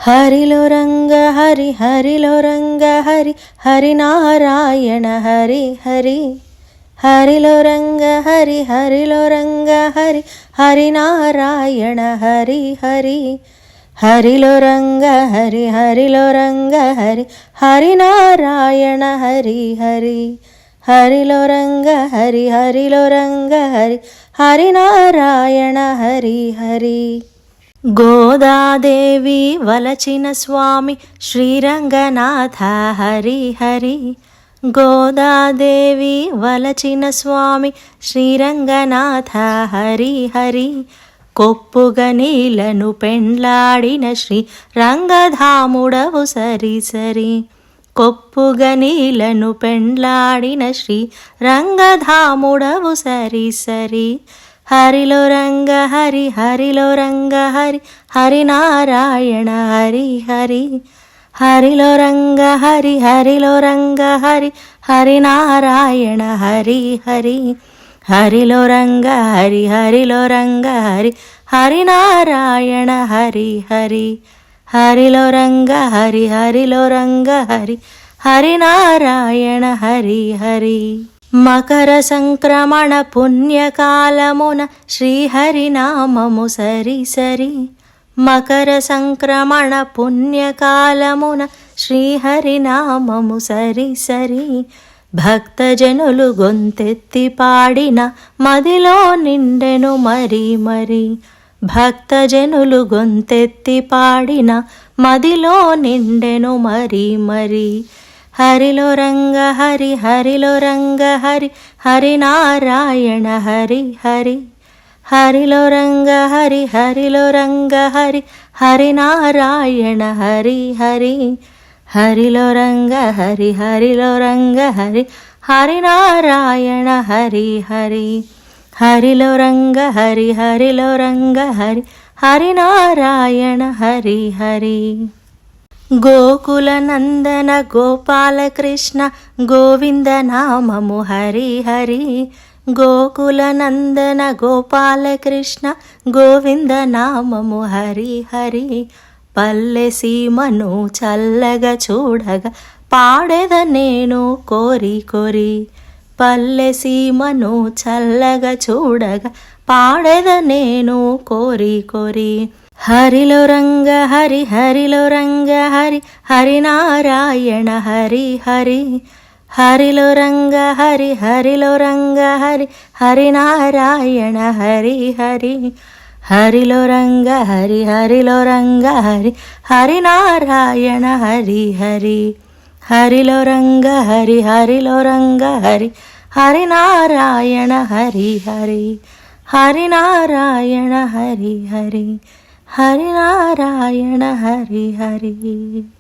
హరిలో రంగ హరి హరిలో రంగ హరి హరినారాయణ హరి హరి హరిలో రంగ హరి హరిలో రంగ హరి హరినారాయణ హరి హరి హరిలో రంగ హరి హరిలో రంగ హరి హరినారాయణ హరి హరి హరిలో రంగ హరి హరిలో రంగ హరి హరినారాయణ హరి హరి గోదాదేవి వలచిన స్వామి శ్రీరంగనాథ హరి హరి గోదాదేవి వలచిన స్వామి శ్రీరంగనాథ హరి హరి కొప్పుగా నీలను పెండ్లాడిన శ్రీ రంగధాముడవు సరి సరి కొప్పుగా నీలను పెండ్లాడిన శ్రీ రంగధాముడవు సరి సరి హరిలో రంగ హరి హరిలో రంగ హరి హరినారాయణ హరి హరి హరిలో రంగ హరి హరిలో రంగ హరి హరినారాయణ హరి హరి హరిలో రంగ హరి హరిలో రంగ హరి హరినారాయణ హరి హరి హరిలో రంగ హరి హరిలో రంగ హరి హరినారాయణ హరి హరి మకర సంక్రమణ పుణ్యకాలమున శ్రీహరినామము సరి సరి మకర సంక్రమణ పుణ్యకాలమున శ్రీహరినామము సరి సరి భక్తజనులు గొంతెత్తి పాడిన మదిలో నిండెను మరి మరి భక్తజనులు గొంతెత్తి పాడిన మదిలో నిండెను మరి మరి హరిలో రంగ హరి హరిలో రంగ హరి హరినారాయణ హరి హరి హరిలో రంగ హరి హరిలో రంగ హరి హరినారాయణ హరి హరి హరిలో రంగ హరి హరిలో రంగ హరి హరినారాయణ హరి హరి హరిలో రంగ హరి హరిలో రంగ హరి హరినారాయణ హరి హరి గోకుల నందన గోపాలకృష్ణ గోవింద నామము హరి హరి గోకుల నందన గోపాలకృష్ణ గోవింద నామము హరి హరి పల్లె సీమను చల్లగా చూడగా పాడెద నేను కోరి కోరి పల్లె సీమను చల్లగా చూడగా పాడెద నేను కోరి కోరి హరిలో రంగ హరి హరిలో రంగ హరి హరినారాయణ హరి హరి హరిలో రంగ హరి హరిలో రంగ హరి హరినారాయణ హరి హరి హరిలో రంగ హరి హరిలో రంగ హరి హరినారాయణ హరి హరి హరిలో రంగ హరి హరిలో రంగ హరి హరినారాయణ హరి హరి హరినారాయణ హరి హరి హరినారాయణ హరి హరి.